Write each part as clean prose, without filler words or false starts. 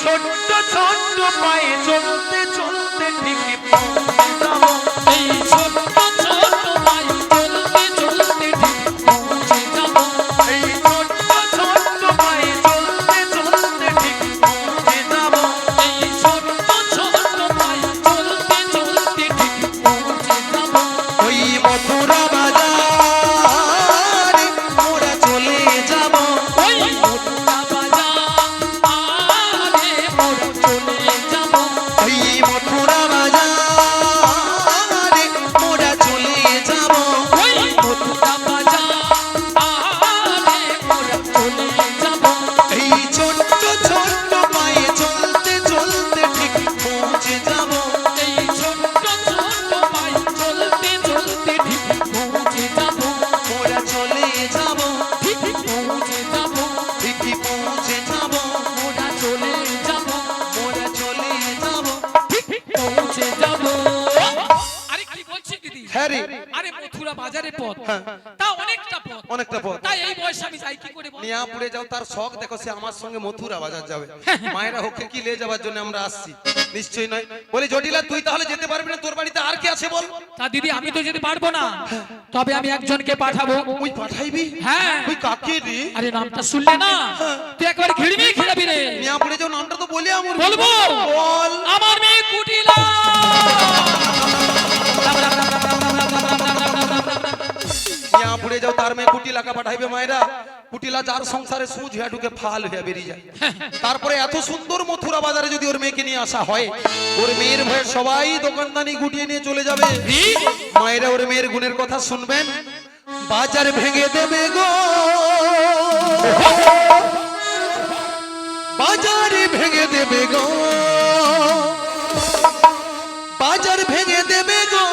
ছোট্ট ছোট্ট পায়ে চলতে চলতে ঠিকই পৌঁছে যাব এই ছোট্ট ছোট্ট পায়ে চলতে চলতে ঠিক পৌঁছে যাব এই ছোট্ট ছোট্ট পায়ে চলতে চলতে ঠিকই পৌঁছে যাব এই ছোট্ট ছোট্ট পায়ে চলতে চলতে ঠিক পৌঁছে যাব ওই মথুরা বাজারে মোরা চলে যাব ওই মথুরা বাজার আরে মোরা চলে যাব ওই মথুরা বাজারে মোরা চলে যাব ওই মথুরা বাজার আরে মোরা চলে যাব এই ছোট্ট ছোট্ট পায়ে চলতে চলতে ঠিক পৌঁছে যাব এই ছোট্ট ছোট্ট পায়ে চলতে চলতে ঠিক পৌঁছে যাব মোরা চলে যাব ঠিক পৌঁছে যাব ঠিকই পৌঁছে যাব মোরা চলে যাব মোরা চলে যাব ঠিক পৌঁছে যাব আরে কি বলছিস দিদি হ্যাঁ রে আরে মথুরা বাজারের পথ হ্যাঁ। তা অনেকটা পথ অনেকটা পথ তাই এই বয়সে আমি যাই কি করে বল নিয়া পুড়ে যাও তার শখ দেখো সে আমার সঙ্গে মথুরা বাজার যাবে মায়েরা ওকে কি নিয়ে যাওয়ার জন্য আমরা আসছি নিশ্চয়ই নয় বলি জটিলা তুই তাহলে যেতে পারবি না তোর বাড়িতে আর কি আছে বল তা দিদি আমি তো যেতে পারবো না তবে আমি একজনকে পাঠাবো তুই পাঠাইবি হ্যাঁ তুই কাকে রে আরে নামটা শুনলে না তুই একবার ঘিড়মি খেলাবি রে নিয়া পুড়ে যাও নামটা তো বলি আমার বলবো বল আমার মেয়ে কুটিলা নিয়া পুড়ে যাও তার মেয়ে কুটি লাগা পাঠাইবে মায়েরা কুটিলা যার সংসারে সুজ হয়ে ঢুকে ফাল হয়ে বেরিয়ে যায় তারপরে এত সুন্দর মথুরা বাজারে যদি ওর মেয়েকে নিয়ে আসা হয় ওর মেয়ের ভয়ে সবাই দোকানদানি গুটিয়ে নিয়ে চলে যাবে মায়েরা ওর মেয়ের গুণের কথা শুনবেন বাজার ভেঙে দেবে গো বাজারে ভেঙে দেবে গো বাজার ভেঙে দেবে গো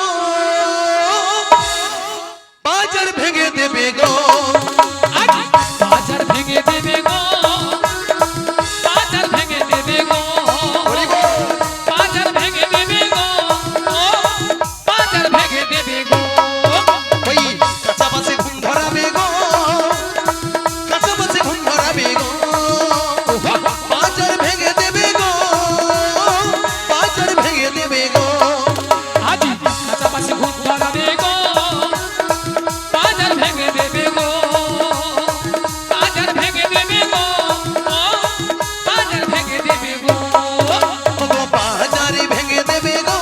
বাজার ভেঙে দেবে গো বাজার ভেঙে দেবে গো বাজার ভেঙে দেবে গো বাজার ভেঙে দেবে গো বাজার ভেঙে দেবে গো ওই কাঁচা বাসে ঘুম ধরাবে গো কাঁচা বাসে ঘুম ধরাবে গো বাজার ভেঙে দেবে গো বাজার ভেঙে দেবে গো আজি কাঁচা পাশে ঘুম ধরাবে গো বাজার ভেঙে দেবে গো বাজার ভেঙে দেবে গো বাজার ভেঙে দেবে গো ওগো বাজার ভেঙে দেবে গো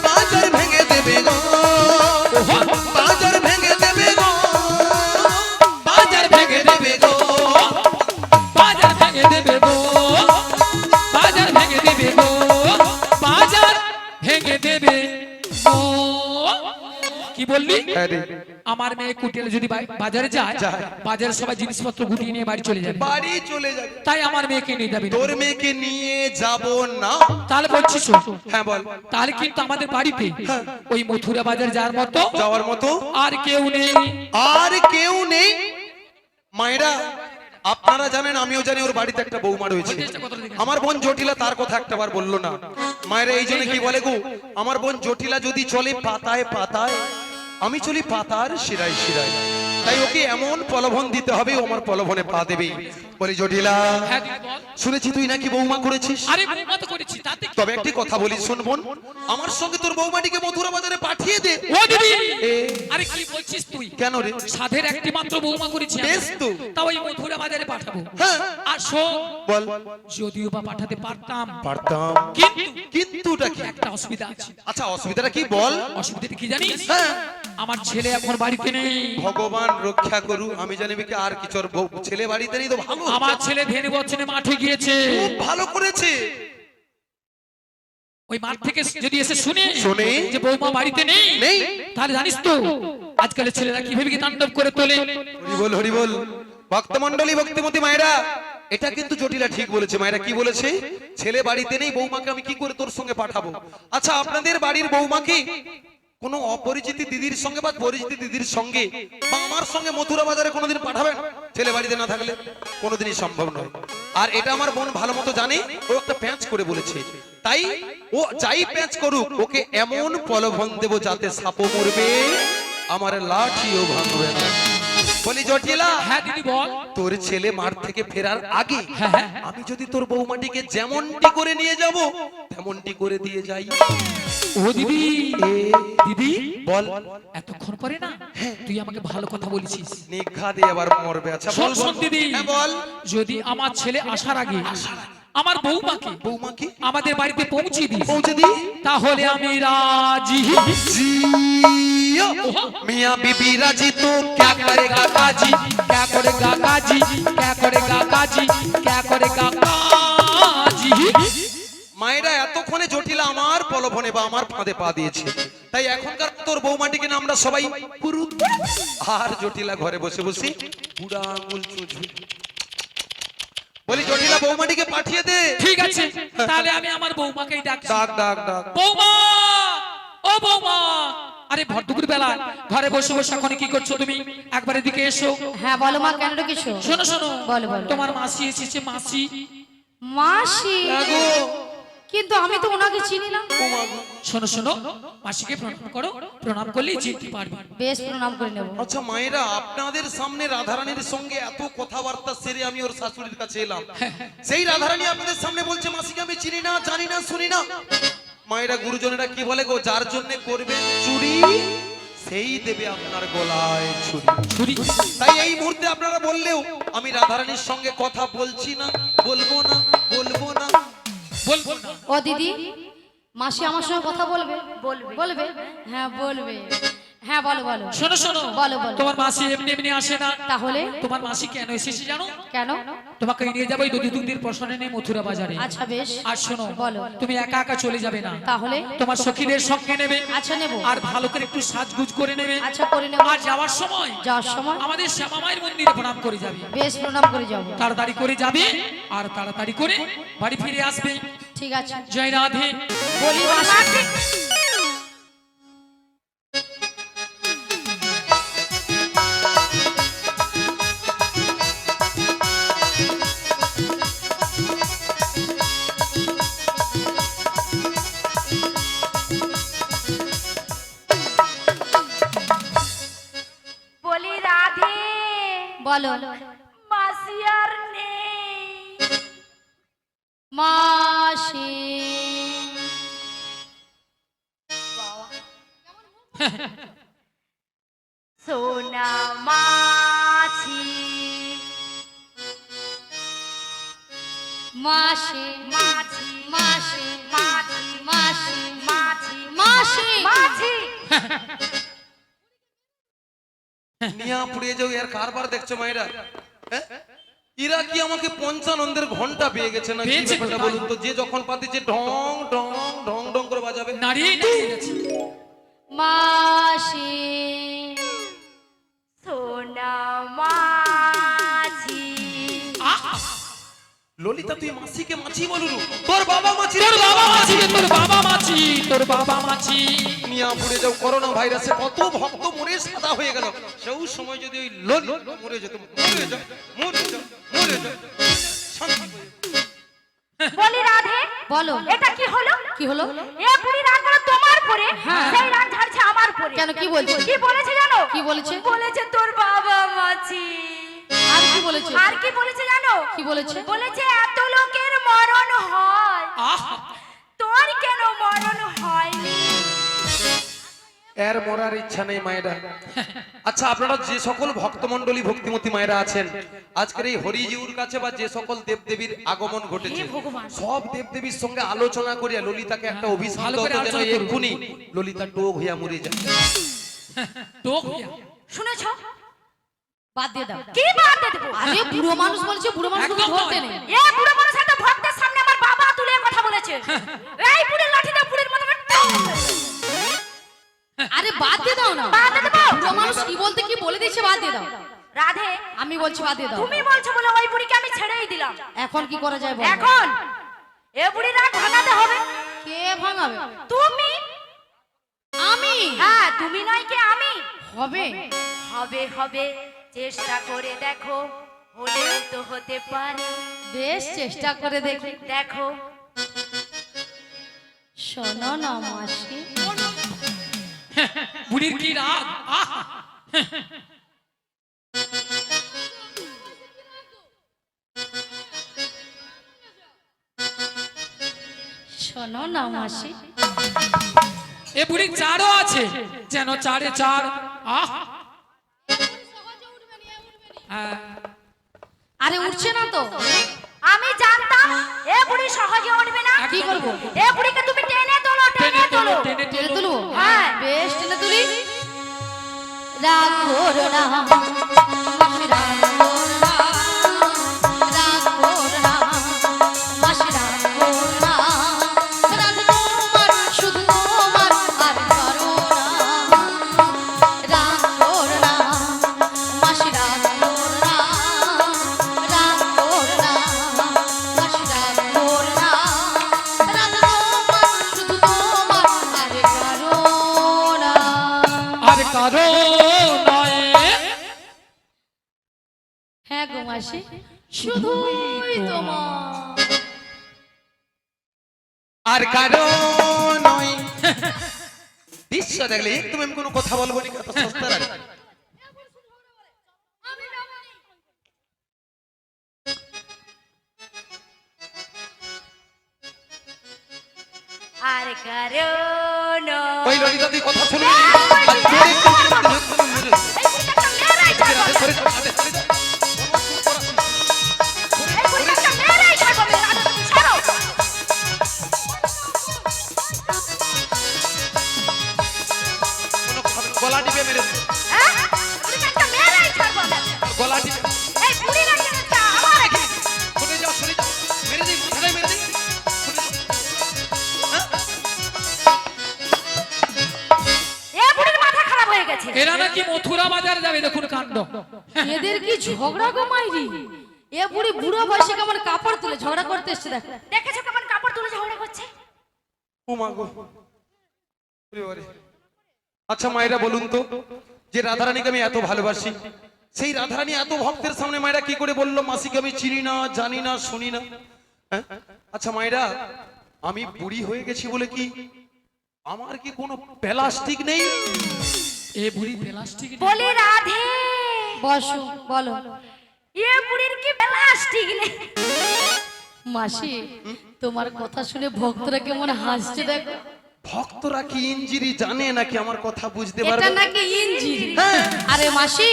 বাজার ভেঙে দেবে গো বাজার ভেঙে দেবে গো বাজার ভেঙে দেবে গো বাজার ভেঙে দেবে গো বাজার ভেঙে দেবে গো বাজার ভেঙে দেবে গো কি বললি আমার মেয়ে কুটিলে যদি বাজারে যায় বাজারে সবাই জিনিসপত্র গুটিয়ে নিয়ে বাড়ি চলে যাবে বাড়ি চলে যাবে তাই আমার মেয়েকে নিয়ে যাবি না। তোর মেয়েকে নিয়ে যাব না তাহলে বলছিস হ্যাঁ বল তাহলে কিন্তু আমাদের বাড়িতে ওই মথুরা বাজার যাওয়ার মতো যাওয়ার মতো আর কেউ নেই আর কেউ নেই মায়েরা আপনারা জানেন আমিও জানি ওর বাড়িতে একটা বৌমা রয়েছে আমার বোন জটিলা তার কথা একটাবার বললো না মায়েরা এই জন্য কি বলে গো আমার বোন জটিলা যদি চলে পাতায় পাতায় আমি চলি পাতার শিরায় শিরায় তাই ওকে এমন প্রলোভন দিতে হবে ও আমার প্রলোভনে পা দেবে বলি জটিলা হ্যাঁ দিদি বল। শুনেছি তুই নাকি বৌমা করেছিস আরে বৌমা তো করেছি তাতে কি? তবে একটি কথা বলি শোন বোন আমার সঙ্গে তোর বৌমাটিকে মথুরা বাজারে পাঠিয়ে দে ও দিদি এ, আরে কি বলছিস তুই কেন রে সাধের একটি মাত্র বৌমা করেছি আমি। বেশ তো। তা ওই মথুরা বাজারে পাঠাবো হ্যাঁ আর শোন বল যদিও বা পাঠাতে পারতাম পারতাম কিন্তু কিন্তুটা কি একটা অসুবিধা আছে আচ্ছা অসুবিধাটা কি বল অসুবিধাটা কি জানিস হ্যাঁ আমার ছেলে এখন বাড়িতে নেই ভগবান রক্ষা করু আমি জানি কি আর কিছু ওর ছেলে বাড়িতে নেই তো ভালো আমার ছেলে ধেনে বছরে মাঠে গিয়েছে খুব ভালো করেছে ওই মাঠ থেকে যদি এসে শুনে শুনে? যে বৌমা বাড়িতে নেই নেই তাহলে জানিস তো আজকালের ছেলেরা কিভাবে কি তাণ্ডব করে তোলে হরি বল ভক্তমণ্ডলী ভক্তিমতী মায়েরা এটা কিন্তু জটিলা ঠিক বলেছে মায়েরা কি বলেছে ছেলে বাড়িতে নেই বৌমাকে আমি কি করে তোর সঙ্গে পাঠাবো আচ্ছা আপনাদের বাড়ির বৌমাকে কোনো অপরিচিত দিদির সঙ্গে বা পরিচিত দিদির সঙ্গে বা আমার সঙ্গে মথুরা বাজারে কোনোদিন পাঠাবেন ছেলে বাড়িতে না থাকলে কোনোদিনই সম্ভব নয় আর এটা আমার বোন ভালো মতো জানে ও একটা প্যাঁচ করে বলেছে তাই ও যাই প্যাঁচ করুক ওকে এমন প্রলোভন দেব যাতে সাপও মরবে আমার লাঠিও ভাঙবে না বলি জটিলা, হ্যাঁ দিদি বল। তোর ছেলে মাঠ থেকে ফেরার আগে হ্যাঁ, হ্যাঁ। আমি যদি তোর বৌমাটিকে যেমনটি করে নিয়ে যাব তেমনটি করে দিয়ে যাই। ও দিদি, এ, দিদি বল। এতক্ষণ পরে না তুই আমাকে ভালো কথা বলেছিস। নিঘা দিয়ে আবার মরবে। আচ্ছা বল শোন বল। শোন দিদি, হ্যাঁ বল। যদি আমার ছেলে আসার আগে আমার বৌমাকে আমাদের বাড়িতে পৌঁছে দিস, পৌঁছে দি, তাহলে আমি রাজি। जियो मियां बीबी राजी तो क्या करेगा काजी, क्या करेगा काजी, क्या करेगा काजी, क्या करेगा काजी। মায়েরা এতক্ষণে জটিলা আমার প্রলোভনে বা আমার ফাঁদে পা দিয়েছে, তাই এখনকার তোর বৌমাটিকে না আমরা সবাই পুরু, আর জটিলা ঘরে বসে বসে বুড়া আঙুল চুষবে। বলি জটিলা বৌমাটিকে পাঠিয়ে দে। ঠিক আছে, তাহলে আমি আমার বৌমাকেই ডাকছি। ডাক ডাক ডাক। বৌমা, ও বৌমা, আরে ভর দুপুর বেলা ঘরে বসে বসে এখন কি করছো তুমি? একবার এদিকে এসো। হ্যাঁ বলো মা, কেন ডেকেছো? শোনো শোনো, বলো, বলো। তোমার মাসি এসেছে। মাসি, মাসি? আগো কিন্তু আমি তো ওনাকে চিনি না। শোনো শোনো, মাসিকে প্রণাম করো, প্রণাম করলেই চিনতে পারবে। বেশ, প্রণাম করে নেব। আচ্ছা মায়েরা, আপনাদের সামনে রাধারানীর সঙ্গে এত কথাবার্তা সেরে আমি ওর শাশুড়ির কাছে এলাম, সেই রাধারানী আপনাদের সামনে বলছে মাসিকে আমি চিনি না, জানি না, শুনি না। মায়েরা গুরুজনেরা কি বলে গো, যার জন্য করবেন চুরি সেই দেবে আপনার গলায় ছুরি। ছুরি। তাই এই মুহূর্তে আপনারা বললেও আমি রাধারানীর সঙ্গে কথা বলছি না, বলবো না, বলবো না। বলবো না। ও দিদি, মাসি আমার সঙ্গে কথা বলবে? বলবে। বলবে? হ্যাঁ বলবে। হ্যাঁ বলো বলো। শোনো শোনো, বলো, বলো। তোমার মাসি এমনি এমনি আসে না। তাহলে? তোমার মাসি কেন এসেছে জানো? কেন? তোমাকে নিয়ে যাবো এই দুদিন প্রশ্নে নিয়ে মথুরা বাজারে। আচ্ছা বেশ। আর শোনো, বলো। তুমি একা একা চলে যাবে না, তাহলে? তোমার সখীদের সঙ্গে নেবে। আচ্ছা নেব। আর ভালো করে একটু সাজগুজ করে নেবে। আচ্ছা করে নেব। আর যাওয়ার সময় যাওয়ার সময় আমাদের শ্যামা মায়ের মন্দিরে প্রণাম করে যাবে। বেশ, প্রণাম করে যাবো। তাড়াতাড়ি করে যাবে আর তাড়াতাড়ি করে বাড়ি ফিরে আসবে। ঠিক আছে। জয় রাধে। বলি মাসি। বলি রাধে, বলো। মাসি আর নেই। মাসি। সোনা মাছি, মাসি। মাছি, মাসি। মাছি, মাসি। মাছি, মাসি। মাছি। নিয়া পুড়িয়ে যাও, এর কারবার দেখছো মায়েরা? হ্যাঁ? এরা কি আমাকে পঞ্চানন্দের ঘন্টা পেয়ে গেছে না কি পেয়েছে ব্যাপারটা কোথায়? বলুন তো? যে যখন পাতিছে ঢং ঢং ঢং ঢং করে বাজাবে। নাড়িয়ে নাড়িয়ে গেছে। মাসি। সোনা মাছি। ললিতা তুই মাসিকে মাছি বলুন? তোর বাবা মাছি। তোর বাবা মাছি রে, তোর বাবা মাছি, তোর বাবা মাছি। নিয়া পুড়ে যাও, করোনা ভাইরাসে কত ভক্ত মরে সাদা হয়ে গেল। সেই সময় যদি ওই ললিতা মরে যেত, মরে যাও, মরে যাও, মরে যাও, শান্তি হয়ে যেত। বলি রাধে, বলো। এটা কি হলো? কি হলো? এ বুড়ি রাগ করে তোমার পরে, হ্যাঁ। সেই রাগ ঝাড়ছে আমার পরে। কেন, কি বলছে? কি বলেছে জানো? কি বলেছে? বলেছে তোর বাবা মাছি। আর কি বলেছে? আর কি বলেছে জানো? কি বলেছে? বলেছে এত লোকের মরণ হয়, আহা, তোর কেন মরণ হয়নি? এর মরার ইচ্ছা নেই মায়েরা। আচ্ছা আপনারা যে সকল ভক্তমণ্ডলী ভক্তিমতী মায়েরা আছেন, আজকের এই হরিজিউর কাছে বা যে সকল দেবদেবীর আগমন ঘটেছে, হে ভগবান। সব দেবদেবীর সঙ্গে আলোচনা করিয়া ললিতাকে একটা অভিশাপ ভালো দাও করে তো, যেন আলোচনা করুন। এক্ষুনি ললিতা টোক হইয়া মরে যায়। তো হইয়া। শুনেছো? বাদ দিয়ে দাও। কি বাদ দেবো? আরে বুড়ো মানুষ বলছে, বুড়ো মানুষ একদম ধরতে নয়। নেই। এ বুড়ো মানুষ একটা ভক্তের সামনে আমার বাবা তুলে কথা বলেছে। এই বুড়ির লাঠিতে বুড়ির মতো করে টাং! আরে বাদ দিয়ে দাও না। বাদ দিয়ে দেবো? বুড়ো মানুষ কি বলতে কি বলে দিয়েছে, বাদ দিয়ে দাও। রাধে, আমি বলছি বাদ দিয়ে দাও। তুমি বলছো বলে ওই বুড়িকে আমি ছেড়েই দিলাম। এখন কি করা যায় বলো? এখন এ বুড়ির রাগ ভাঙাতে হবে। কে ভাঙাবে? তুমি। আমি? হ্যাঁ, তুমি নয় কি আমি? হবে। হবে হবে, চেষ্টা করে দেখো, হলেও তো হতে পারে। বেশ, চেষ্টা করে দেখি। দেখো। শোনো না মাসি। বুড়ির কি রাগ। আহা, শোনো না মাসি, এ বুড়ি চারও আছে, যেন চারে চার। আহ হ্যাঁ, আরে উঠছে না তো। আমি জানতাম এ বুড়ি সহজে উঠবে না। কি করবো? এ বুড়িকে তুমি টেনে তোলো, টেনে তোলো। টেনে টেনে তোলো। তুলবো? হ্যাঁ। বেশ টেনে তুলি। রাগ করো না মাসি, রাগ করো না, রাগ করো না মাসি, রাগ করো না। রাগ তোমার, শুধু তোমার, আর কারো না। রাগ করো না মাসি, রাগ করো না, রাগ করো না মাসি, রাগ করো না। রাগ তোমার, শুধু তোমার, আর কারো না। আর কারো নয়। হ্যাঁ গো মাসি, শুধুই তোমার। আর কারো নয়। দৃশ্য দেখলে একদম আমি কোনো কথা বলবো না, কত সস্তা লাগে। আর কারণ ওই ললিতা তুই কথা শুনবি না? আর জোরে একটু মেরে দে। এই বুড়িটা মেয়েরাই ছাড়বো না। ধরে ধরে ধরে ধরে। এই বুড়িটা মেয়েরাই ছাড়বো না। রাজা তুমি ছাড়ো। কোনো কথা বলবি না। গলা টিপে মেরে দে। হ্যাঁ? বুড়িটা মেয়েরাই ছাড়বো না। গলা টিপে। এই বুড়িরা কিনেছে আমার এখানে। সরে যাও সরে যাও। মেরে দে, মাথায় মেরে দে। সরে যাও। হ্যাঁ? এ বুড়ির মাথা খারাপ হয়ে গেছে। এরা নাকি মথুরা বাজার যাবে, দেখুন কাণ্ড। এদের কি ঝগড়া গো মাইরি? এ বুড়ি বুড়ো বয়সে কেমন কাপড় তুলে ঝগড়া করতে এসছে দেখো। দেখেছো কেমন কাপড় তুলে ঝগড়া করছে? ও মা গো। ওরে ওরে। আচ্ছা মায়েরা বলুন তো, যে রাধারানীকে আমি এত ভালোবাসি, সেই রাধারানী এত ভক্তের সামনে মায়েরা কি করে বললো মাসিকে আমি চিনি না, জানি না, শুনি না? হ্যাঁ? আচ্ছা মায়েরা, আমি বুড়ি হয়ে গেছি বলে কি আমার কি কোনো প্লাস্টিক নেই? এ বুড়ি প্লাস্টিক। বলি রাধে, বসো, বলো। এ বুড়ির কি প্লাস্টিক নেই? মাসি, তোমার কথা শুনে ভক্তরা কেমন হাসছে দেখো। ভক্তরা কি ইঞ্জিরি জানে নাকি আমার কথা বুঝতে এটা পারবে? নাকি ইঞ্জিরি। হ্যাঁ। আরে মাসি,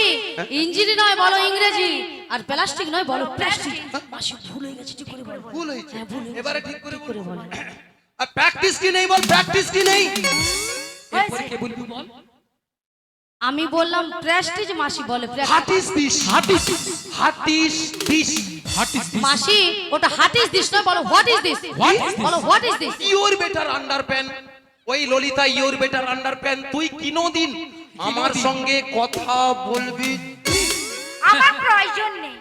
ইঞ্জিরি নয় বলো ইংরেজি, আর প্লাস্টিক নয় বলো প্লাস্টিক। মাসি ভুল হয়ে গেছে, ঠিক করে বলো। ভুল হয়েছে, হ্যাঁ, ভুল হয়েছে। এবারে ঠিক করে করে বল। বলো। আর প্র্যাকটিস কি নেই বল, প্র্যাকটিস কি নেই? এরপরে কে বলবি বল? আমি বললাম প্রেস্টিজ, মাসি বলে প্রেস্টিজ। হাটিস দিস, হাটিস। হাটিস দিস। হাটিস দিস। মাসি ওটা হাট ইজ দিস নয়, বলো what is this. What is this? বলো what is this. Your better underpant. ওই ললিতা ইওর বেটার আন্ডারপ্যান্ট তুই কিনোদিন আমার সঙ্গে কথা বলবি? আমার প্রয়োজন নেই।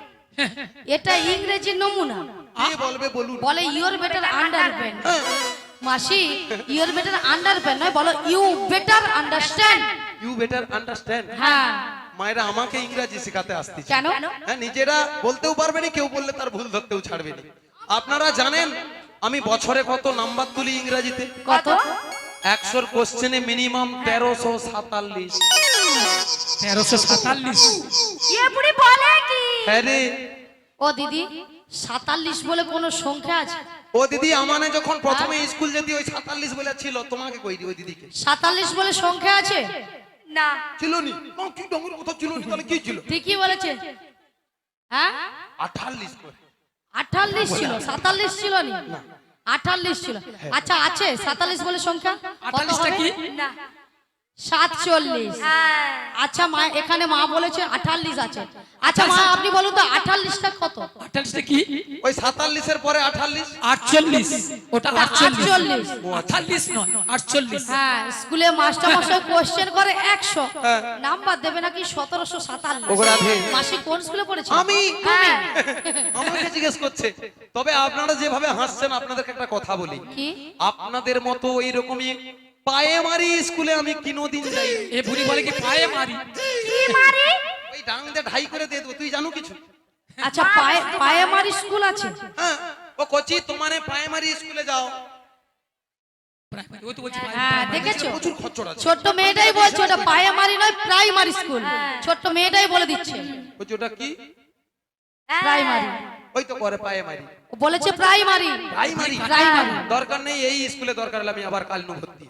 এটা ইংরেজি নমুনা, কে বলবে বলুন? বলে ইওর বেটার আন্ডারপ্যান্ট। হ্যাঁ। মাসি ইওর বেটার আন্ডারপ্যান্ট নয়, বলো you better understand. You better understand. হ্যাঁ। মায়েরা আমাকে ইংরেজি শেখাতে আসতেছে। কেন? হ্যাঁ, নিজেরা বলতেও পারবে না, কেউ বললে তার ভুল ধরতেও ছাড়বে না। আপনারা জানেন আমি বছরে কত নাম্বার তুলি ইংরেজিতে? কত? 100 কোশ্চেনে মিনিমাম 1347। 1347। এ বুড়ি বলে কি? হ্যাঁ রে। ও দিদি, 47 বলে কোনো সংখ্যা আছে? ও দিদি আমানে যখন প্রথমে স্কুল যেতে ওই 47 বলে ছিল, তোমাকে কই দি ওই দিদিকে? 47 বলে সংখ্যা আছে? না। ছিল নি? না, কি ডঙ্গর কথা ছিল নি, তাহলে কি ছিল? ঠিকই বলেছে। হ্যাঁ 48 করে। 48 ছিল, 47 ছিল নি। 48 ছিল। আচ্ছা আছে 47 বলে সংখ্যা? কত 48টা হবে? কি? না। 47। হ্যাঁ। আচ্ছা মা, এখানে মা বলেছে 48 আছে। আচ্ছা মা আপনি বলুন তো 48টা কত? 48টা কি? ওই 47 এর পরে 48। 48। ওটা 48। 48। 48 নয়, 48। হ্যাঁ, স্কুলে মাস্টার মশাই কোশ্চেন করে 100, হ্যাঁ। নাম্বার দেবে নাকি 1747। ওগো রাধে। মাসি কোন স্কুলে পড়েছে? আমি? হ্যাঁ। আমাকে জিজ্ঞেস করছে। তবে আপনারা যেভাবে হাসছেন, আপনাদেরকে একটা কথা বলি, কি? আপনাদের মতো এইরকমই পায়ে মারি স্কুলে আমি কিনোদিন যাই। এ বুড়ি বলে কি পায়ে মারি? কি মারি? ওই ডাং দিয়ে ঢাই করে দিয়ে দেবো, তুই জানো কিছু? আচ্ছা পায়ে মারি স্কুল আছে? হ্যাঁ, ও কচি তোমারে পায়ে মারি স্কুলে যাও। প্রাইমারি। ওই তো বলছি হ্যাঁ দেখেছো, প্রচুর খচ্চর আছে। ছোট্ট মেয়েটাই বলছে ওটা পায়ে মারি নয়, প্রাইমারি স্কুল। ছোট্ট মেয়েটাই বলে দিচ্ছে কচি ওটা কি? হ্যাঁ। প্রাইমারি। ওই তো করে পায়ে মারি। ও বলেছে প্রাইমারি। Primary primary. দরকার নেই, এই স্কুলে দরকার হলে আমি আবার কাল ভর্তি।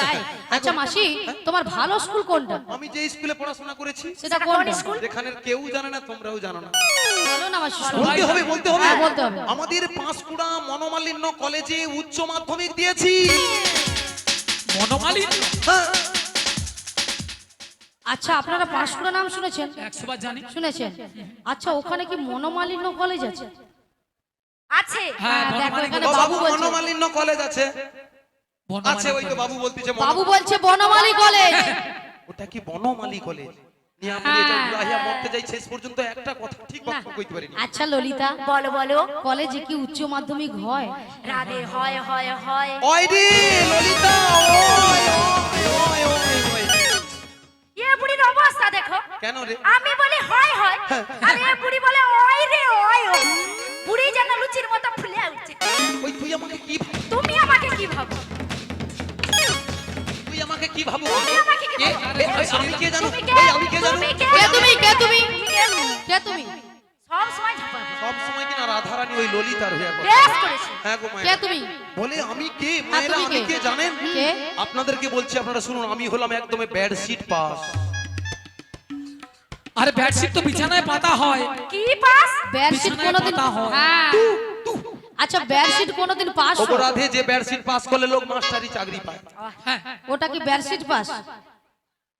তাই? আচ্ছা মাসি, তোমার ভালো স্কুল কোনটা? আমি যে স্কুলে পড়াশোনা করেছি সেটা কোন স্কুল? যেখানে কেউ জানে না, তোমরাও জানো না। বলো না মাসি। বলতে হবে, বলতে হবে। হ্যাঁ, বলতে হবে। আমাদের পাঁশকুড়া মনোমালিন্য কলেজে উচ্চ মাধ্যমিক দিয়েছি। মনোমালিন্য? হ্যাঁ। আচ্ছা আপনারা পাঁশকুড়া নাম শুনেছেন? 100 বার জানি। শুনেছেন? আচ্ছা ওখানে কি মনোমালিন্য কলেজ আছে? আছে। হ্যাঁ, দেখো বনমালী- এখানে ও বাবু বাবু বলছে। মনোমালিন্য কলেজ আছে। বনমালী আছে, ওই তো বাবু বলতেছে বাবু বলছে বনমালী কলেজ। ওটা কি বনমালী কলেজ? নিয়ে আমি এটা উড়াইয়া মরতে যাই, শেষ পর্যন্ত একটা কথা ঠিক বক্তব্য কইতে পারিনি। আচ্ছা ললিতা, বলো বলো। কলেজে কি উচ্চ মাধ্যমিক হয়? রাধে হয় হয় হয়। ওই রে ললিতা, ওই ওই ওই ওই। এ বুড়ির অবস্থা দেখো। কেন রে? আমি বলি হয় হয়, আর এ বুড়ি বলে ওই রে ওই ওই। বুড়ি যেন লুচির মতো ফুলে উঠছে। ওই তুই আমাকে কি তুমি আমাকে কি ভাবো? তুই আমাকে কি ভাবো? তুমি আমাকে কি এ, ভাবো? এ, ওই আমি কে জানো? তুমি কে? ওই আমি কে জানো? তুমি কে? কে তুমি? কে তুমি? তুমি কে? কে তুমি? সব সময় ঝাপাবে। সব সময় কিনা রাধারানী ওই ললিতার হয়ে কথা। বেশ করেছি। হ্যাঁ গো কে মায়েরা। তুমি? বলে আমি কে মায়েরা, তুমি আমি কে? কে জানেন? কে? আপনাদেরকে বলছি, আপনারা শুনুন, আমি হলাম একদমই ব্যাড সিট পাস। আরে বেডশিট তো বিছানায় পাতা হয়। কি পাস? বেডশিট বিছানায় কোনোদিন পাতা হয়। হ্যাঁ। আচ্ছা বেডশিট কোনোদিন পাস হয়? অপরাধে যে ব্যাড সিট পাস করলে লোক মাস্টারি চাকরি পায়। হ্যাঁ, ওটা কি বেডশিট পাস?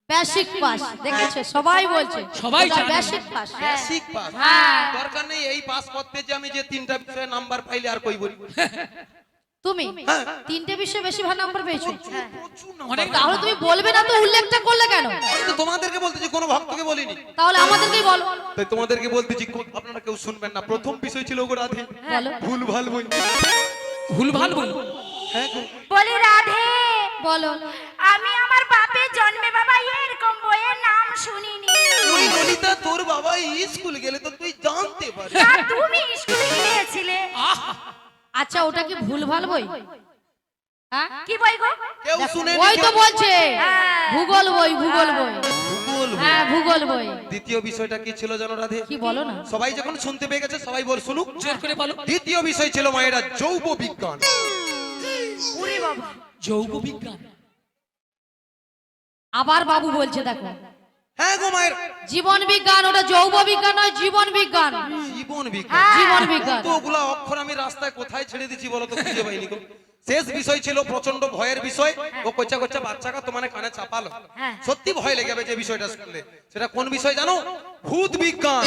বেসিক পাস, দেখেছে সবাই বলছে সবাই ওটা জানে। Basic pass. Basic pass. হ্যাঁ। দরকার নেই এই পাস করতে যে আমি যে তিনটা বিষয়ে নাম্বার পাইলে আর কই বলি। তুমি হ্যাঁ। তিনটে বিষয়ে বেশি ভালো নাম্বার পেয়েছো। অনেক তাহলে তুমি বলবে না তো, উল্লেখটা করলে কেন? আমি তো তোমাদেরকে বলতেছি, কোনো ভক্তকে বলিনি। তাহলে আমাদেরকেই বলো। তাই তোমাদেরকে বলতেছি, আপনারা কেউ শুনবেন না। প্রথম বিষয় ছিল গো রাধে, বলো। ভুল ভাল বই। ভুলভাল বই। হ্যাঁ গো। বলি রাধে, বলো। আমি আমার বাপের জন্মে বাবা এরকম বইয়ের নাম শুনিনি। ওই ললিতা, তোর বাবা স্কুল গেলে তো তুই জানতে পারিস। তা তুমি স্কুলে গিয়েছিলে? আহা, আচ্ছা ওটা কি ভুলভাল বই? হ্যাঁ কি বই গো? কেউ শুনে ওই তো বলছে হ্যাঁ। ভূগোল বই, ভূগোল বই। ভূগোল বই। হ্যাঁ ভূগোল বই। দ্বিতীয় বিষয়টা কি ছিল জানো রাধে? কি বলো না। সবাই যখন শুনতে পেয়ে গেছে, সবাই বল শুনুক। জোর করে বলো। দ্বিতীয় বিষয় ছিল মায়েরা জৈব বিজ্ঞান। উরি বাবা। যৌগ বিজ্ঞান। আবার বাবু বলছে দেখো, হ্যাঁ গো মায়ের, জীবন বিজ্ঞান। ওটা জৈব বিজ্ঞান নয়, জীবন বিজ্ঞান। জীবন বিজ্ঞান। জীবন বিজ্ঞান। তো ওগুলা অক্ষর আমি রাস্তায় কোথায় ছেড়ে দিচ্ছি বলো তো, খুঁজে পাইনি গো। শেষ বিষয় ছিল প্রচন্ড ভয়ের বিষয়। ও কচ্চা কচ্চা বাচ্চাকা তো মানে কানে চাপালো। হ্যাঁ। সত্যি ভয় লেগে যাবে যে বিষয়টা শুনলে। সেটা কোন বিষয় জানো? ভূত বিজ্ঞান।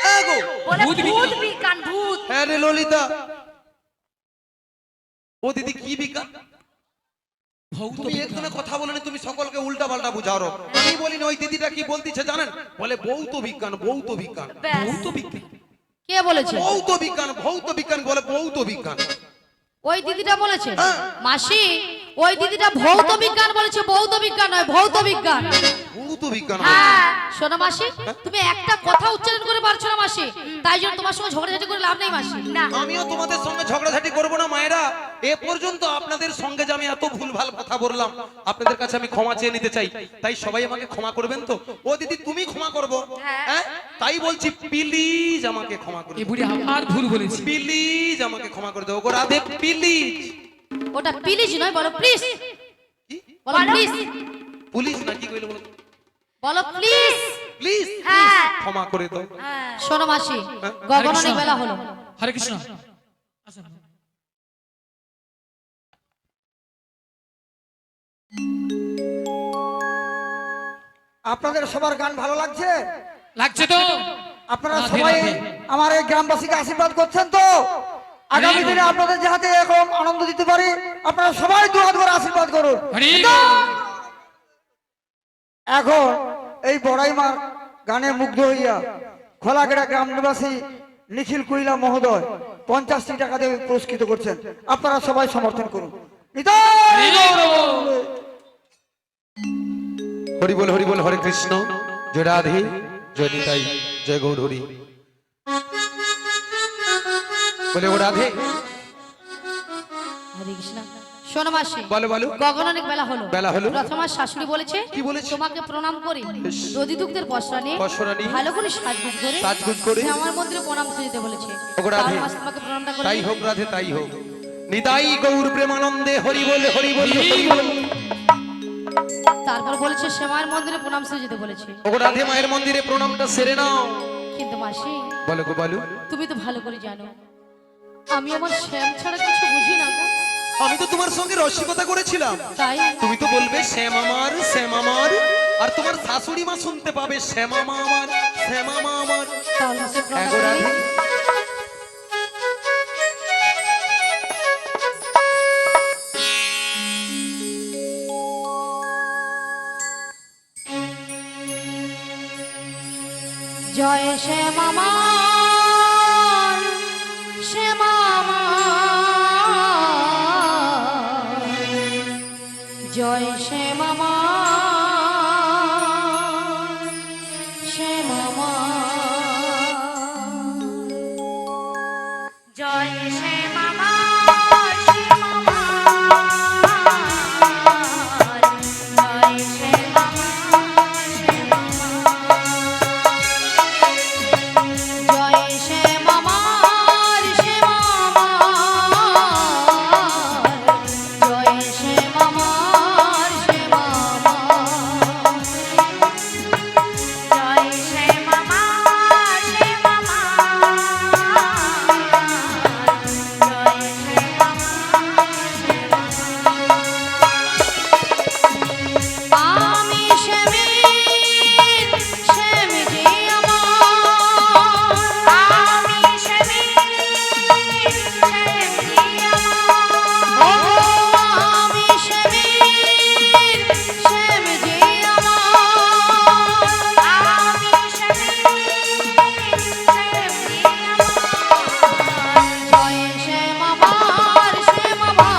হ্যাঁ গো। বলে ভূত ভূত বিজ্ঞান। বিজ্ঞান, ভূত। হ্যাঁ রে ললিতা। ও দিদি কি বিজ্ঞান? ভৌত তুমি বিজ্ঞান। এখানে কথা বলেনি, তুমি সকলকে উল্টা পাল্টা বুঝাও। আমি বলিনি, ওই দিদিটা কি বলতিছে জানেন? বলে ভৌত বিজ্ঞান, ভৌত বিজ্ঞান। ব্যাস। ভৌত বিজ্ঞান। কে বলেছে? ভৌত বিজ্ঞান, ভৌত বিজ্ঞান বলে ভৌত বিজ্ঞান। ওই দিদিটা বলেছে? হ্যাঁ। মাসি ওই দিদিটা ভৌত বিজ্ঞান বলেছে, ভৌত বিজ্ঞান নয়, ভৌত বিজ্ঞান। ভৌত বিজ্ঞান। হ্যাঁ শোনো মাসি, তুমি একটা কথা উচ্চারণ করে পারছো না মাসি, তাই জন্য তোমার সঙ্গে ঝগড়াঝাটি করে লাভ নেই মাসি। না। আমিও তোমাদের সঙ্গে ঝগড়াঝাটি করবো না মায়েরা। এ পর্যন্ত আপনাদের সঙ্গে যে আমি এত ভুলভাল কথা বললাম, আপনাদের কাছে আমি ক্ষমা চেয়ে নিতে চাই। তাই সবাই আমাকে ক্ষমা করবেন তো? ও দিদি তুমি ক্ষমা করবো? হ্যাঁ। হ্যাঁ, তাই বলছি প্লিজ আমাকে ক্ষমা করে এই দাও। বুড়ি আর ভুল বলেছি। প্লিজ আমাকে ক্ষমা করে দাও গো রাধে, প্লিজ। ওটা প্লিজ নয়, বলো প্লিজ। কি? বলো প্লিজ। পুলিশ না কি কইলে বলো? বলো প্লিজ। প্লিজ হ্যাঁ। ক্ষমা করে দাও। হ্যাঁ। শোনো মাসি, হ্যাঁ? গগন অনেক বেলা হলো। হরে কৃষ্ণ। আসুন। আপনাদের সবার গান ভালো লাগছে? লাগছে তো? আপনারা রাধে সবাই রাধে। আমার এই গ্রামবাসীকে আশীর্বাদ করছেন তো? আগামী হরি দিনে বল। আপনাদের যাতে এরকম আনন্দ দিতে পারি, আপনারা সবাই দু হাত করে আশীর্বাদ করুন। হরি এখন এই বড়াইমার গানে মুগ্ধ হইয়া খোলাগেড়া গ্রাম নিবাসী নিখিল কুইলা মহোদয় 50টি টাকা দিয়ে পুরস্কৃত করছেন। আপনারা সবাই সমর্থন করুন। নিতাই গৌর। হরি বল, হরি বল, হরে কৃষ্ণ। জয় রাধে, জয় নিতাই, জয় গৌর হরি। বলে ও রাধে, হরে কৃষ্ণ। শোনো মাসি, বলো বলো। গগন অনেক বেলা হলো। বেলা হলো। প্রথম আমার শাশুড়ি বলেছে কি বলেছে? তোমাকে প্রণাম করি, বেশ। দধি দুগ্ধের পসরা নিয়ে পসরা নিয়ে ভালো করে সাজগুজ করে সাজগুজ করে আমার মন্দিরে প্রণাম দিতে বলেছে। ওগো রাধে, তাহলে মাসি তোমাকে প্রণামটা করে তাই দিই। হোক রাধে, তাই হোক। নিতাই গৌর প্রেমানন্দে হরি বল, হরি বল, হরি বল। তারপর বলেছে সে মায়ের মন্দিরে প্রণাম দিতে বলেছে। ওগো রাধে, মায়ের মন্দিরে প্রণামটা সেরে নাও। কিন্তু মাসি, বলো গো বলো। তুমি তো ভালো করে জানো আমি আমার শ্যাম ছাড়া কিছু বুঝি না গো। আমি তো তোমার সঙ্গে রসিকতা করেছিলাম, তাই তুমি তো বলবে শ্যাম আমার, শ্যাম আমার, আর তোমার শাশুড়ি মা শুনতে পাবে শ্যামামা আমার, শ্যামামা আমার। তাহলে মাসি প্রণাম এগো করে রাধে। দিই। জয় শ্যাম আমার, শ্যাম আমার, জয় শ্যাম আমার, শ্যাম আমার। জয় শ্যাম আমার, শ্যাম আমার, জয় শ্যাম আমার, শ্যাম আমার। জয় শ্যাম আমার, শ্যাম আমার, জয় শ্যাম আমার, শ্যাম আমার। জয় শ্যাম আমার, শ্যাম আমার, জয় শ্যাম আমার। আমি শ্যামের, শ্যাম যে আমার, আমি শ্যামের, শ্যাম যে আমার। ও আমি শ্যামের, শ্যাম যে আমার। আমি শ্যামের, শ্যাম যে আমার। জয় শ্যাম আমার, শ্যাম আমার,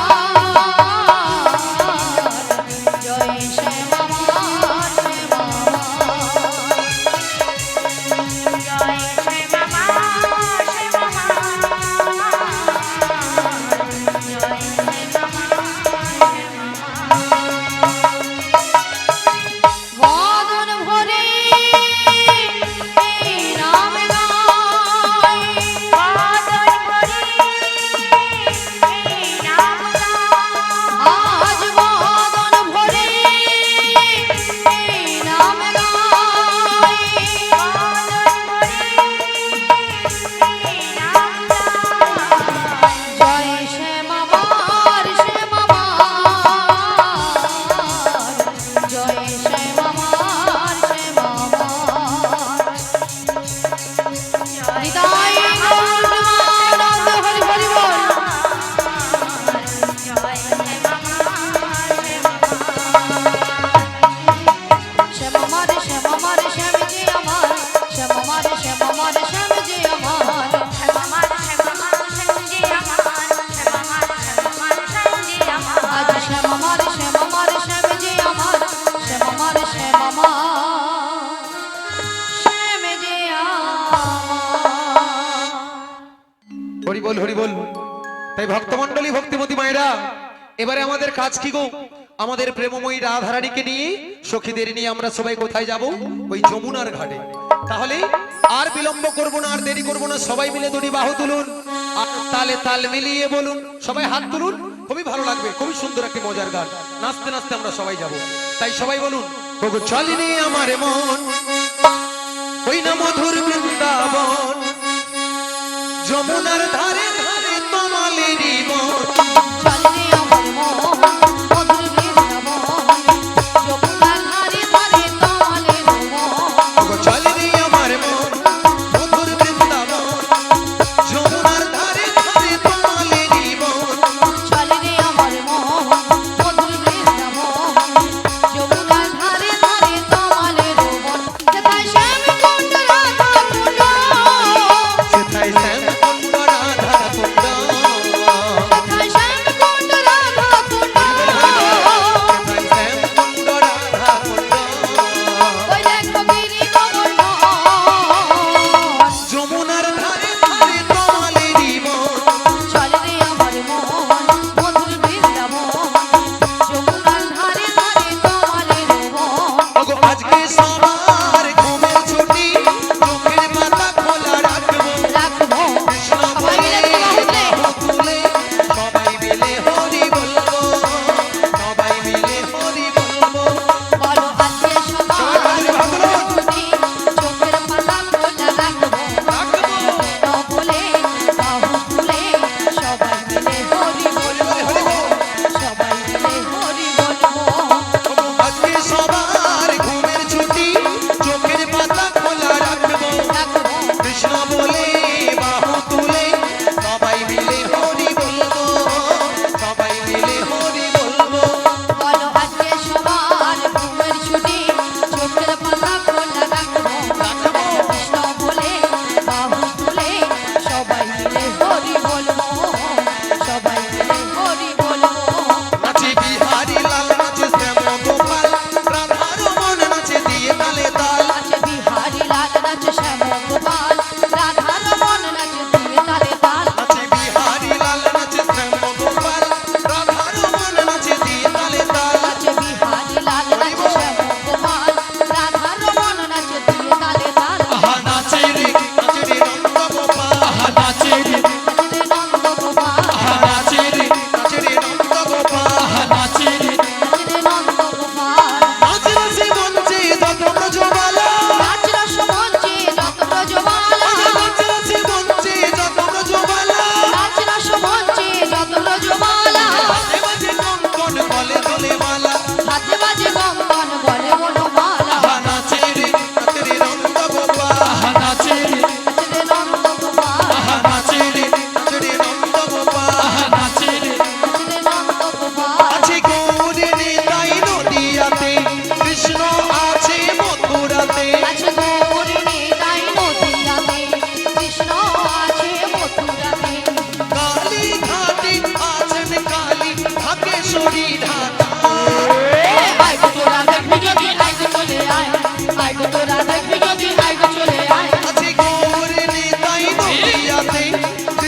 জয় শ্যাম আমার, শ্যাম আমার। জয় শ্যাম আমার, শ্যাম আমার, জয় শ্যাম আমার। বদন ভরে এই নাম গাই, বাদল ভরে এই নাম গাই। আজ বদন ভরে এই নাম গাই। বাদল ভরে এই নাম গাই। জয় শ্যাম আমার, শ্যাম আমার, জয় শ্যাম আমার, শ্যাম আমার। হৃদয় গৌর প্রেমানন্দ হরি হরি বল। জয় শ্যাম আমার, শ্যাম আমার। শ্যাম আমার, শ্যাম আমার, শ্যাম যে আমার, শ্যাম আমার, শ্যাম আমার, শ্যাম যে আমার। শ্যাম আমার, শ্যাম আমার, শ্যাম যে আমার। শ্যাম আমার, শ্যাম আমার, শ্যাম যে আমার। আজ শ্যাম আমার, শ্যাম আমার, শ্যাম যে আমার, শ্যাম আমার, শ্যাম আমার, শ্যাম যে আমার। হরি বল, হরি বল। তাই ভক্তমণ্ডলী, ভক্তিমতী মায়েরা, এবারে আমাদের কাজ কি গো? আমাদের প্রেমময়ী রাধারানীকে নিয়ে, সখীদের নিয়ে আমরা সবাই কোথায় যাব? ওই যমুনার ঘাটে। তাহলে আর বিলম্ব করব না, আর দেরি করব না, সবাই মিলে দুটি বাহু তুলুন আর তালে তাল মিলিয়ে বলুন, সবাই হাত তুলুন। খুবই ভালো লাগবে, খুবই সুন্দর একটি মজার গান। নাচতে নাচতে আমরা সবাই যাব। তাই সবাই বলুন, ওগো চলিনি আমার মন ওই না মধুর বৃন্দাবন, যমুনার ধারে ধারে তোমালেরই মন। চলে রে আমার মন মধুর বৃন্দাবন, যমুনার ধারে ধারে তোমালের মন। ওগো চলিনি আমার মন মধুর বৃন্দাবন, যমুনার ধারে ধারে তোমালেরই মন। চলে রে আমার মন মধুর বৃন্দাবন, যমুনার ধারে ধারে তোমালের মন। সেথায় শ্যাম কুণ্ড রাধা কুণ্ড, সেথায় শ্যাম কুণ্ড রাধা কুণ্ড, সেথায় শ্যাম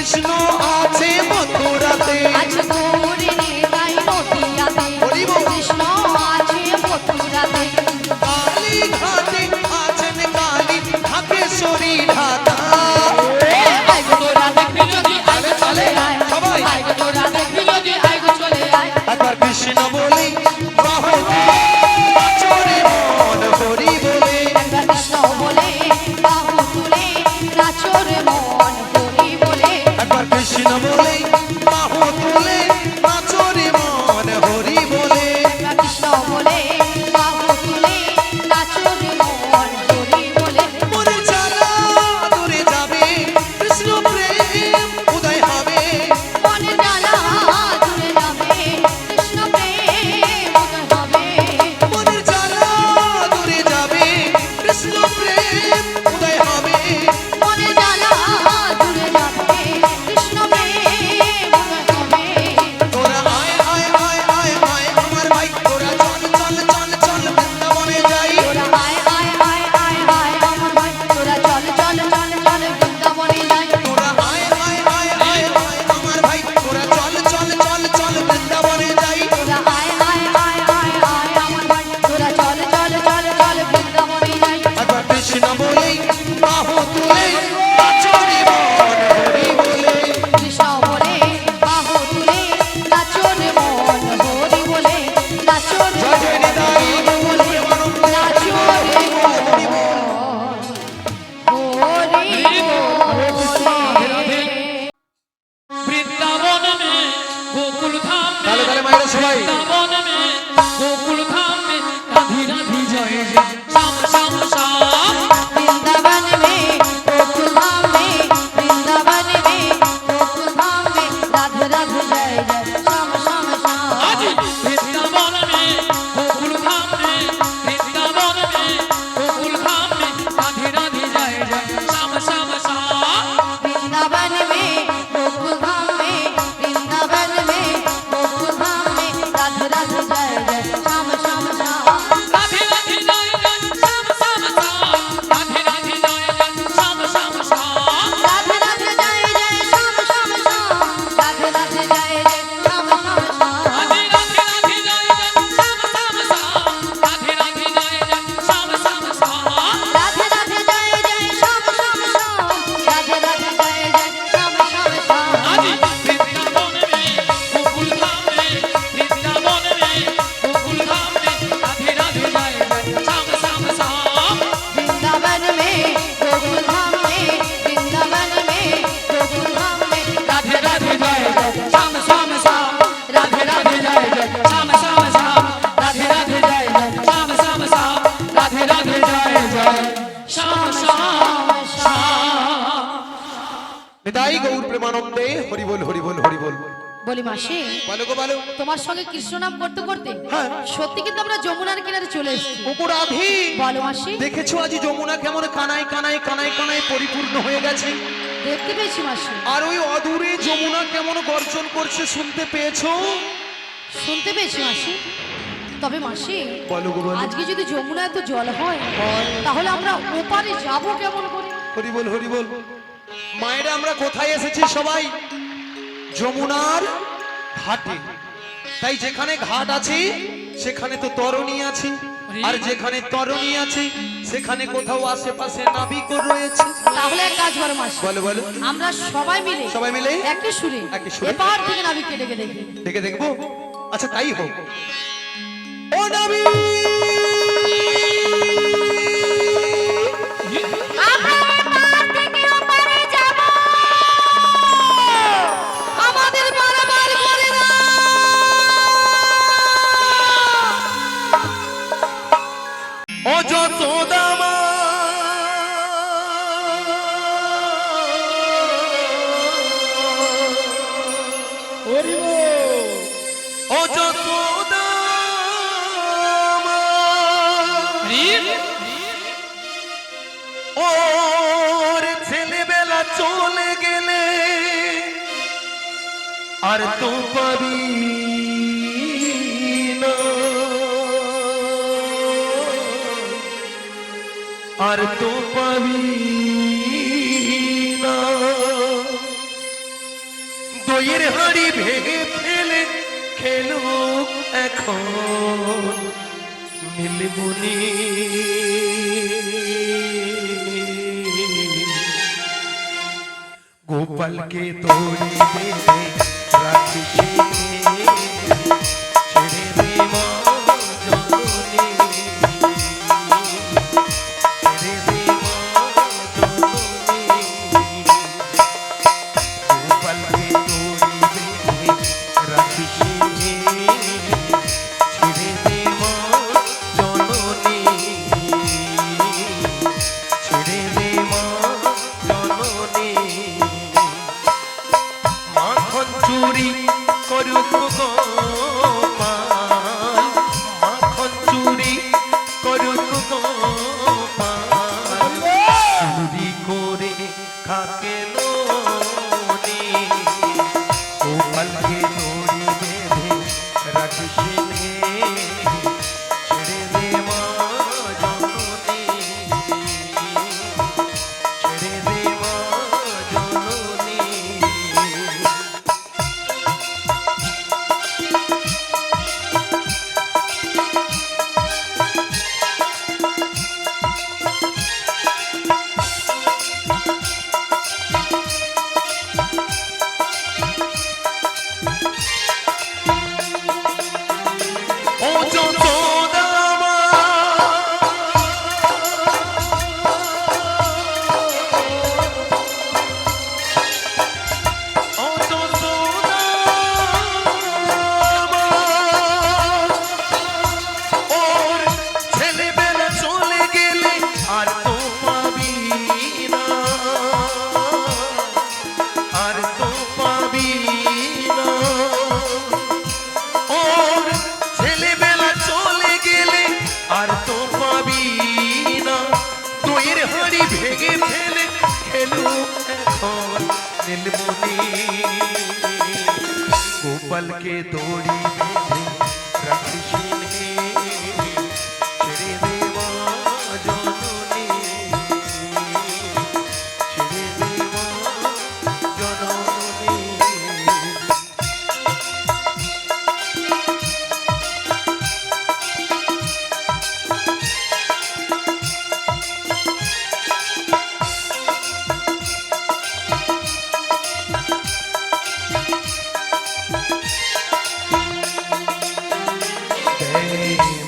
কৃষ্ণ আছে মথুরাতে আজ গৌরী গাই নদিয়াতে বলিব। কৃষ্ণ আছে মথুরাতে কালী ঘাটে আছেন কালী ঢাকেশ্বরী ঢাকা আয় গো তোরা দেখবি যদি আয় গো চলে আয় সবাই। আয় গো তোরা দেখবি যদি আয় গো চলে আয় একবার কৃষ্ণ বলি বাহু নাচরে মন হরি বলে একবার কৃষ্ণ বলে বাহু তুলে নাচরে মন হরি বলে একবার কৃষ্ণ বলে বাহু তুলে নাচরে মন হরি বলে একবার কৃষ্ণ বলে বাহু তুলে নাচরে মন হরি বলে মনের জ্বালা দূরে যাবে কৃষ্ণ প্রেম উদয় হবে মনে জ্বালা দূরে যাবে কৃষ্ণ প্রেম উদয় হবে মনের জ্বালা দূরে যাবে কৃষ্ণ প্রেম উদয় হবে মনে জ্বালা দূরে যাবে কৃষ্ণ প্রেম উদয় হবে তোরা আয় আয় আয় আয় আয় আমার ভাই তোরা চল চল চল চল বৃন্দাবনে যাই তোরা আয় আয় আয় আয় আয় আমার ভাই তোরা চল চল চল চল বৃন্দাবনে যাই তোরা আয় আয় আয় আয় আয় আমার ভাই তোরা চল চল চল চল বৃন্দাবনে যাই তোরা আয় আয় আয় আয় আয় আমার ভাই তোরা চল চল চল চল বৃন্দাবনে যাই একবার কৃষ্ণ বলেই বাহু তুলে নাচরে মন হরি বলে কৃষ্ণ বলে বাহু তুলে নাচরে মন হরি বলে নাচরে জয় জয় নিতাই গৌর প্রেমানন্দ নাচরে মন হরি বলে वृंदावन में गोकुल धाम में তালে তালে মায়েরা সবাই वृंदावन में गोकुल धाम में राधे राधे जय जय श्याम श्याम श्याम वृंदावन में गोकुल धाम में वृंदावन में गोकुल धाम में राधे राधे जय जय श्याम श्याम आज श्याम वृंदावन में गोकुल धाम में वृंदावन में गोकुल धाम में राधे राधे जय जय श्याम श्याम श्याम वृंदावन में गोकुल धाम में वृंदावन में गोकुल धाम में राधे राधे जय जय श्याम श्याम श्याम राधे राधे जय जय श्याम श्याम श्याम राधे राधे जय जय श्याम श्याम श्याम राधे राधे जय जय श्याम श्याम श्याम राधे राधे जय जय श्याम श्याम श्याम राधे राधे राधे जय जय श्याम श्याम श्याम राधे राधे जय जय श्याम श्याम श्याम राधे राधे जय जय श्याम श्याम श्याम राधे राधे जय जय श्याम श्याम श्याम आज वृंदावन में गोकुल धाम में वृंदावन में गोकुल धाम में राधे राधे जय जय श्याम श्याम श्याम वृंदावन में गोकुल धाम में वृंदावन में गोकुल धाम में राधे राधे जय जय श्याम श्याम श्याम राधे राधे जय जय श्याम श्याम श्याम राधे राधे जय जय श्याम श्याम श्याम राधे राधे जय जय श्याम श्याम श्याम নিতাই গৌর প্রেমানন্দে হরি বল হরি বল হরি বল বলি মাসি বলো গো বলো তোমার সঙ্গে কৃষ্ণ নাম করতে করতে হ্যাঁ। সত্যি কিন্তু আমরা যমুনার কিনারে চলে এসেছি কুকুর আধি বলো মাসি দেখেছো আজ যমুনা কেমন কানায় কানায় কানায় কানায় পরিপূর্ণ হয়ে গেছে দেখতে পেয়েছি মাসি আর ওই অদূরে যমুনা কেমন গর্জন করছে শুনতে পেয়েছো শুনতে পেয়েছি মাসি তবে মাসি বলো গো বলো আজকে যদি যমুনা এত জল হয় তাহলে আমরা ওপারে যাব কেমন করে হরি বল হরি বল মায়েরা আমরা কোথায় এসেছি সবাই যমুনার ঘাটে তাই যেখানে ঘাট আছে সেখানে তো তরণী আছে আর যেখানে তরণী আছে সেখানে কোথাও আশেপাশে নাবিক রয়েছে তাহলে এক কাজ করো মাসি বলো বলো আমরা সবাই মিলে সবাই মিলে একই সুরে একই সুরে? এপার থেকে নাবিককে ডেকে দেখি দেখে দেখবো আচ্ছা তাই হোক ও নবী আমরা এপার থেকে ওপারে যাব আমাদের পারাবার করে না ও যশোদামা ও যশোদামা ওর ছেলেবেলা চলে গেলে আর তো পাবি না আর তো পাবি না দইয়ের হাঁড়ি ভেঙে ফেলে খেলুক এখন নীলমণি। গোপালকে দড়ি বেঁধে রাখিস ছেড়ে দে মা জননী, ছেড়ে দে মা জননী। গোপালকে দড়ি বেঁধে রাখিস ছেড়ে দে মা জননী, ছেড়ে দে মা জননী। মাখন চুরি করুক গোপাল, মাখন চুরি করুক গোপাল, চুরি করে খাকে লোনি। গোপালকে দড়ি বেঁধে রাখিস ছেড়ে দে মা জননী, ছেড়ে দে মা জননী। ও যশোদামা, ও যশোদামা, ওর ছেলেবেলা চলে গেলে আর তো পাবি না, আর তো পাবি না। ওর ছেলেবেলা চলে গেলে আর তো পাবি না। দইয়ের হাঁড়ি ভেঙে ফেলে খেলুক এখন নীলমণি। গোপালকে দড়ি বেঁধে রাখিস ছেড়ে দে মা জননী, ছেড়ে দে মা জননী।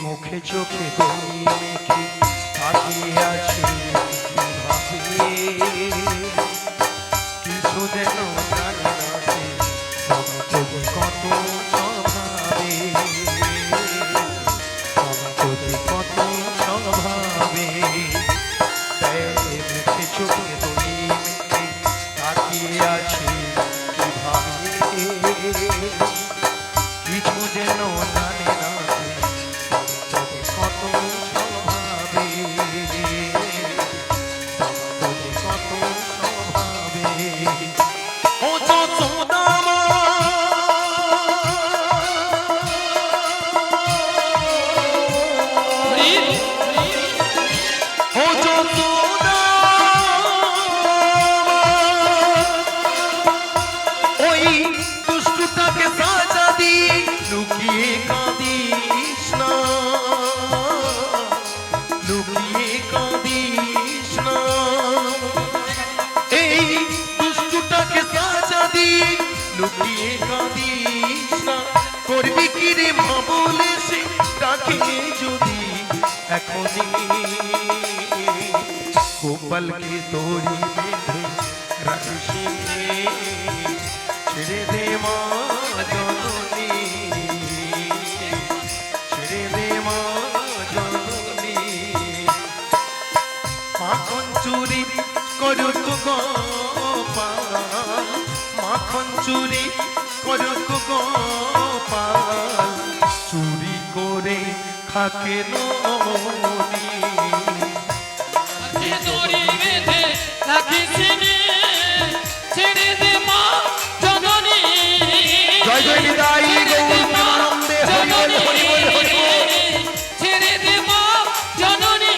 মুখে চোখে দই মেখে তাকিয়ে আছি কিভাবে, কিছু যেন জানি না সে তবে কত স্বভাবে, তবে কত স্বভাবে। মুখে চোখে দই মেখে তাকিয়ে আছি কিভাবে, কিছু যেন জানি না তবে কত স্বভাবে, তবে কত স্বভাবে। ও যশোদামা, ও যশোদামা, ওই দুষ্টুটাকে সাজা দিয়ে লুকিয়ে কাঁদিস না, লুকিয়ে কাঁদিস না। এই দুষ্টুটাকে সাজা দিয়ে লুকিয়ে কাঁদিস না। করবি কি রে মা বলে সে ডাকে যদি এখনই। গোপালকে দড়ি বেঁধে রাখিস ছেড়ে দে মা জননী, ছেড়ে দে মা জননী। মাখন চুরি করুক গোপাল, মাখন চুরি করুক গোপাল, চুরি করে খাকে লোনি। দড়ি বেঁধে রাখিস ছেড়ে দে মা জননী, জয় জয় নিতাই গৌর প্রেমানন্দে হরি বল হরি বল হরি বল। ছেড়ে দে মা জননী,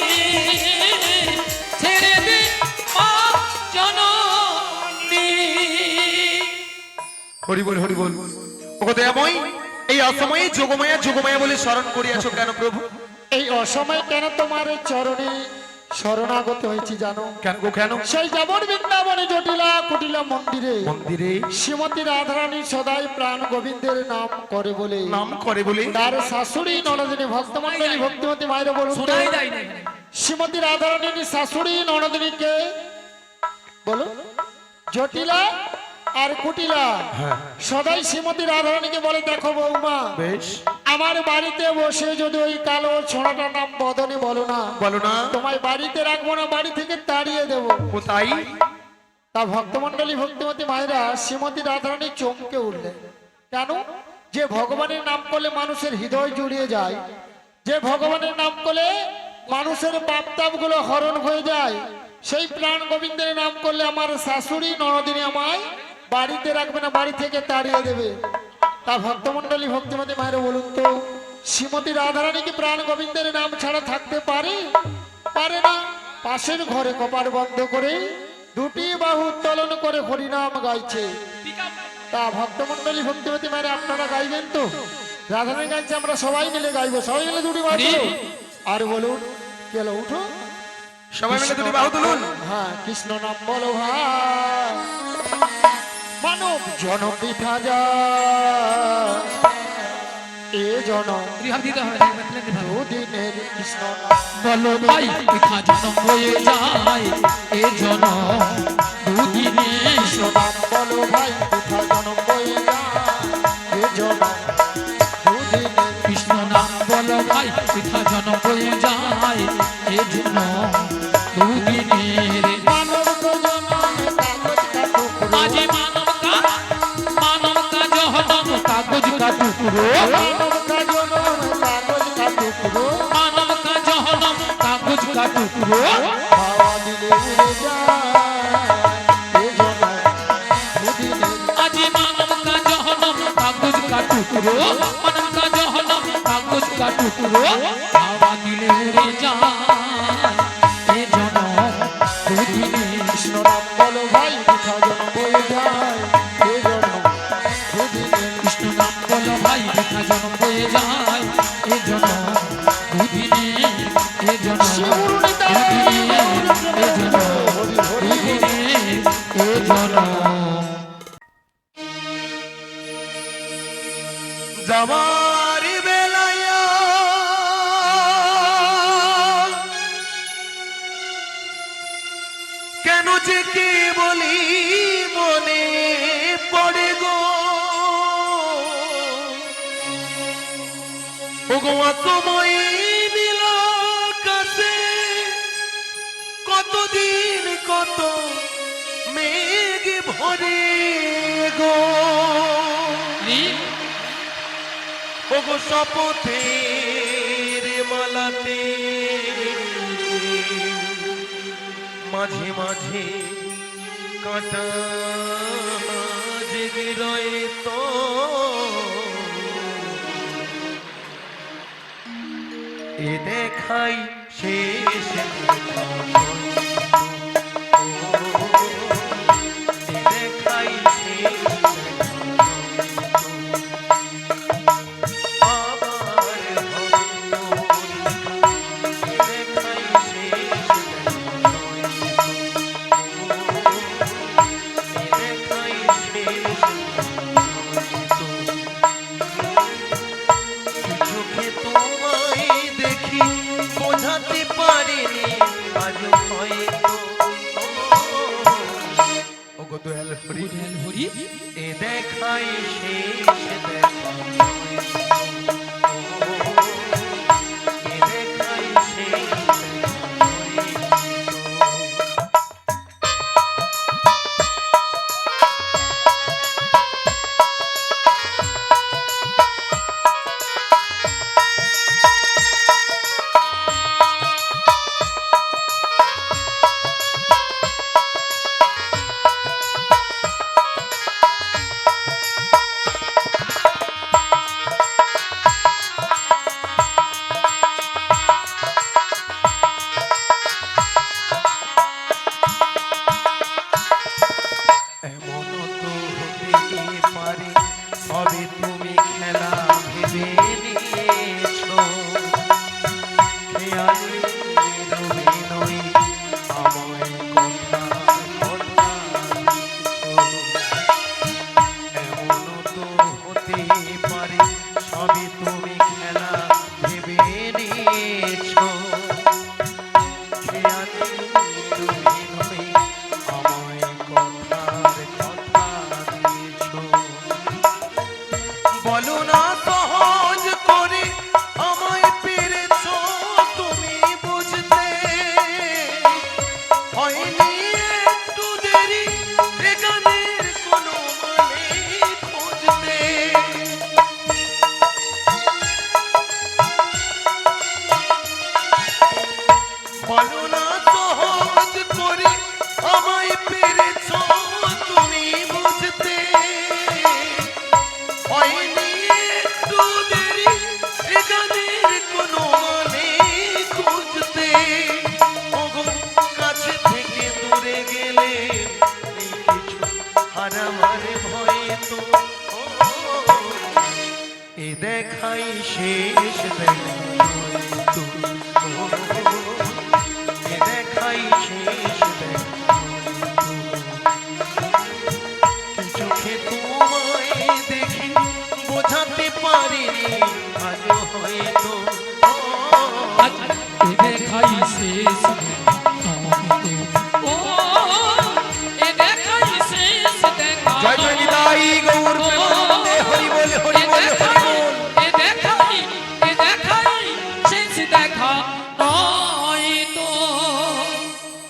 ছেড়ে দে মা জননী। হরি বল হরি বল। ওগো দয়াময়, এই অসময়ে যোগমায়া যোগমায়া বলে স্মরণ করিয়াছো কেন প্রভু? এই অসময় কেন তোমার চরণে শরণাগত হয়েছি জানো? কেন গো কেন? সেই যেমন বৃন্দাবনে জটিলা কুটিলা মন্দিরে মন্দিরে শ্রীমতী রাধারানী সদাই প্রাণ গোবিন্দের নাম করে বলে নাম করে বলে তার শাশুড়ি ননদিনী ভক্তমন্ডলী ভক্তিমতী মায়ের বলুন তো, শোনাই যায় না এখানে। শ্রীমতী রাধারানীর শাশুড়ি ননদিনীকে বলো জটিলা আর কুটিলা সদাই শ্রীমতী রাধারানীকে বলে, দেখো বৌমা, বেশ আমার বাড়িতে বসে যদি ওই কালো ছোড়াটার নাম বদনে বলো না, বলো না তোমায় বাড়িতে রাখবো না, বাড়ি থেকে তাড়িয়ে দেবো। কোথায়? তা ভক্তমন্ডলী ভক্তিমতী মায়েরা শ্রীমতী রাধারানী চমকে উঠলেন। কেন? যে ভগবানের নাম করলে মানুষের হৃদয় জুড়িয়ে যায়, যে ভগবানের নাম করলে মানুষের পাপতাপ গুলো হরণ হয়ে যায়, সেই প্রাণ গোবিন্দের নাম করলে আমার শাশুড়ি ননদিনী আমায় বাড়িতে রাখবে না, বাড়ি থেকে তাড়িয়ে দেবে। তা ভক্তমন্ডলী ভক্তিমতী মায়েরা বলুন তো, শ্রীমতী রাধারানী কি প্রাণ গোবিন্দের নাম ছাড়া থাকতে পারে? পারে না। পাশের ঘরে কপাট বন্ধ করে দুটি বাহু উত্তোলন করে হরিনাম গাইছে। তা ভক্তমন্ডলী ভক্তিমতী মায়েরা আপনারা গাইবেন তো? রাধারানী গাইছে, আমরা সবাই মিলে গাইবো, সবাই মিলে দুটি বাহু তুলো। আর বলুন কেন উঠো, সবাই মিলে দুটি বাহু তুলুন। হ্যাঁ, কৃষ্ণ নাম বলো ভাই, মানব জন পিঠা যা এ জন রিহাব দিতে হবে না, একবার প্লেন দিতে হবে। দুদিনের কৃষ্ণ বলো ভাই পিঠা জনম হয়ে যায় এ জন দুদিনে নাম বলো ভাই, পিঠা জন বয়ে যা এ জন দুদিনের কৃষ্ণ নাম বলো ভাই পিঠা জনম হয়ে যায় এ জন দুদিনের মানব জন কাগজ কাটুক আজি মানব কা জহনম কাগজ কা টুকরো মানব জন কাগজ কাটুক মানব কা জহনম কাগজ কা টুকরো হাওয়া দিলে উড়ে যায় এ জন দুদিনের আজি মানব কা জহনম কাগজ কা টুকরো মানব কা জহনম কাগজ কা টুকরো হাওয়া দিলে উড়ে যায় এ জন দুদিনে কৃষ্ণ নাম বলো ভাই, পিঠা জন বয়ে যায় এ জন দুদিনের কৃষ্ণ নাম বলো ভাই পিঠা জনম হয়ে যায় এ জন দুদিনে এ জন যাবার বেলায়া কেন যে কি বলি মনে পড়ে গো, ওগো সময় দিল কাছে কতদিন কত মেঘ ভরে গো, ওগো শপথের মালাতে মাঝে মাঝে কাঁটা জেগে রয়ে তো, এ দেখাই শেষ দেখা নয়। এ দেখাই শেষ দেখা নয়। আমার ভক্ত এ দেখাই শেষ দেখা নয়। এ দেখাই শেষ চোখে তোমায় দেখি বোঝাতে পারিনি আজ হয়তো, ওগো দয়াল হরি হরি এ দেখাই শেষ দেখা নয়। এ দেখাই শেষ দেখা নয়। সবই তুমি খেলা ভেবে নিয়েছো খেয়ালি রবিনয় আমায় কথা কথা এমনও তো হতে পারে সবই তুমি খেলা ভেবে নিয়েছো খেয়ালি রবিনয় আমায় কথার কথা দিয়েছো বলো না সহজ করে আমায় পেরেছো তুমি বুঝতে হয়নি একটু দেরি এ গানের কোনো মানে খুঁজতে বলো না সহজ করে আমায় পেরেছো তুমি বুঝতে হয়নি একটু দেরি এ গানের কোনো মানে খুঁজতে ওগো কাছে থেকে দূরে গেলে এই কিছু হারাবার ভয় তো এ দেখাই শেষ দেখা তো এ দেখাই শেষ দেখা চোখে তোমায় দেখি বোঝাতে পারিনি আজ হয়তো আজ এ দেখাই